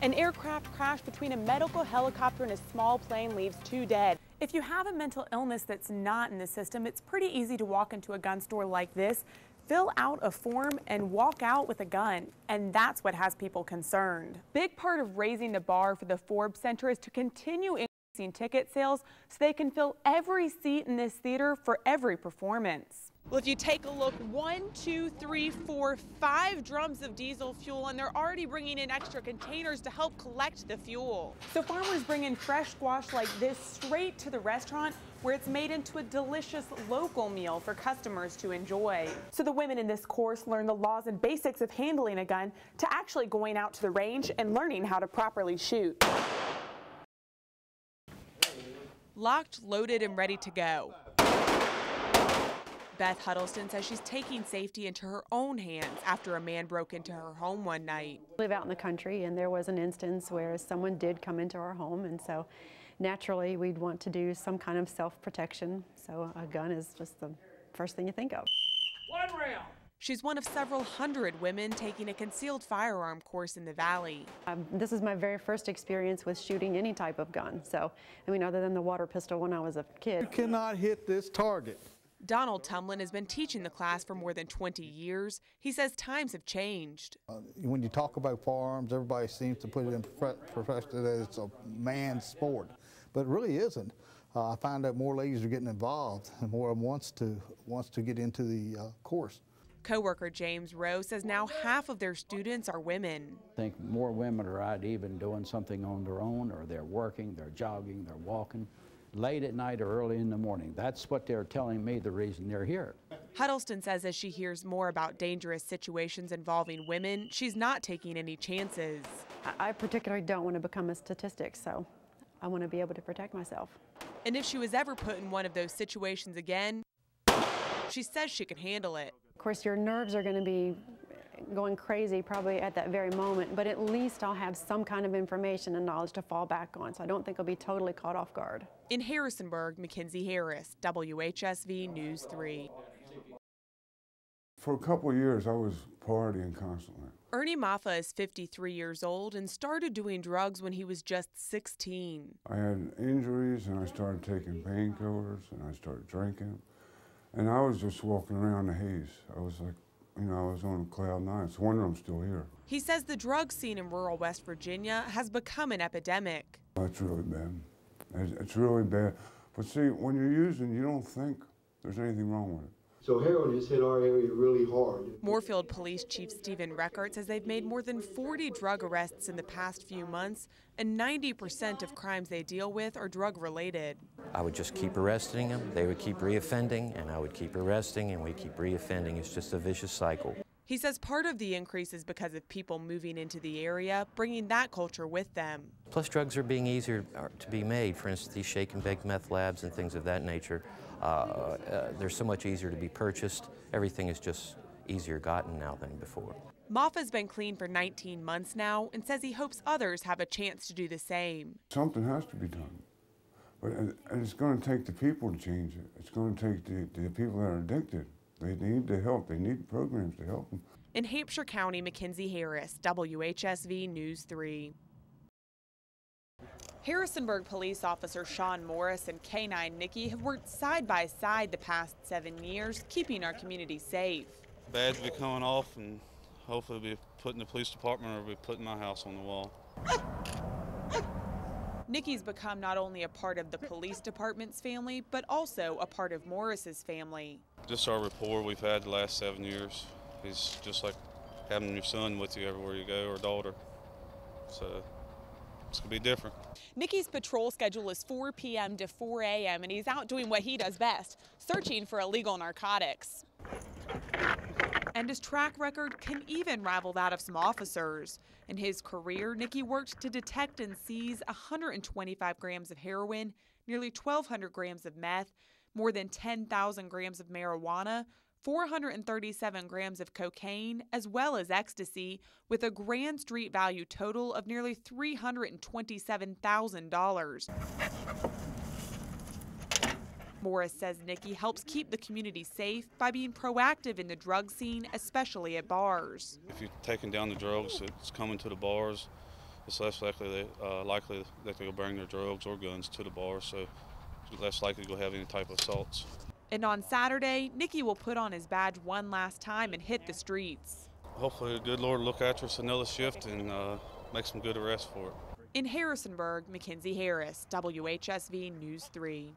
An aircraft crash between a medical helicopter and a small plane leaves 2 dead. If you have a mental illness that's not in the system, it's pretty easy to walk into a gun store like this, fill out a form, and walk out with a gun. And that's what has people concerned. Big part of raising the bar for the Forbes Center is to continue increasing ticket sales so they can fill every seat in this theater for every performance. Well, if you take a look, 1, 2, 3, 4, 5 drums of diesel fuel, and they're already bringing in extra containers to help collect the fuel. So farmers bring in fresh squash like this straight to the restaurant, where it's made into a delicious local meal for customers to enjoy. So the women in this course learn the laws and basics of handling a gun to actually going out to the range and learning how to properly shoot. Locked, loaded, and ready to go. Beth Huddleston says she's taking safety into her own hands after a man broke into her home one night. I live out in the country, and there was an instance where someone did come into our home, and so naturally we'd want to do some kind of self-protection. So a gun is just the first thing you think of. 1 round. She's one of several hundred women taking a concealed firearm course in the Valley. This is my very first experience with shooting any type of gun. So, I mean, other than the water pistol when I was a kid. You cannot hit this target. Donald Tumlin has been teaching the class for more than 20 years. He says times have changed. When you talk about firearms, everybody seems to put it in profession that it's a man's sport, but it really isn't. I find that more ladies are getting involved and more of them wants to get into the course. Coworker James Rowe says now half of their students are women. I think more women are out even doing something on their own, or they're working, they're jogging, they're walking, late at night or early in the morning. That's what they're telling me the reason they're here. Huddleston says as she hears more about dangerous situations involving women, she's not taking any chances. I particularly don't want to become a statistic, so I want to be able to protect myself. And if she was ever put in one of those situations again, she says she can handle it. Of course, your nerves are going to be going crazy probably at that very moment, but at least I'll have some kind of information and knowledge to fall back on, so I don't think I'll be totally caught off guard. In Harrisonburg, McKinsey Harris, WHSV News 3. For a couple of years, I was partying constantly. Ernie Maffa is 53 years old and started doing drugs when he was just 16. I had injuries, and I started taking painkillers, and I started drinking. And I was just walking around the haze. I was like, you know, I was on cloud nine. It's a wonder I'm still here. He says the drug scene in rural West Virginia has become an epidemic. It's really bad. It's really bad. But see, when you're using, you don't think there's anything wrong with it. So heroin has hit our area really hard. Moorfield Police Chief Stephen Reckert says they've made more than 40 drug arrests in the past few months, and 90% of crimes they deal with are drug-related. I would just keep arresting them. They would keep reoffending, and I would keep arresting, and we keep reoffending. It's just a vicious cycle. He says part of the increase is because of people moving into the area, bringing that culture with them. Plus, drugs are being easier to be made. For instance, these shake and bake meth labs and things of that nature. They're so much easier to be purchased. Everything is just easier gotten now than before. Maffa's been clean for 19 months now and says he hopes others have a chance to do the same. Something has to be done. But it's going to take the people to change it. It's going to take the people that are addicted. They need the help. They need programs to help them. In Hampshire County, McKinsey Harris, WHSV News 3. Harrisonburg police officer Sean Morris and K9 Nikki have worked side by side the past 7 years, keeping our community safe. Badge will be coming off, and hopefully we'll be put in the police department, or we'll be putting my house on the wall. Nikki's become not only a part of the police department's family, but also a part of Morris's family. Just our rapport we've had the last 7 years. He's just like having your son with you everywhere you go, or daughter. So it's going to be different. Nikki's patrol schedule is 4 p.m. to 4 a.m., and he's out doing what he does best, searching for illegal narcotics. And his track record can even rival that of some officers. In his career, Nikki worked to detect and seize 125 grams of heroin, nearly 1,200 grams of meth, more than 10,000 grams of marijuana, 437 grams of cocaine, as well as ecstasy, with a grand street value total of nearly $327,000. Morris says Nikki helps keep the community safe by being proactive in the drug scene, especially at bars. If you're taking down the drugs, it's coming to the bars. it's less likely that they'll bring their drugs or guns to the bar, so it's less likely to have any type of assaults. And on Saturday, Nicky will put on his badge one last time and hit the streets. Hopefully the good Lord will look after us another shift and make some good arrests for it. In Harrisonburg, McKinsey Harris, WHSV News 3.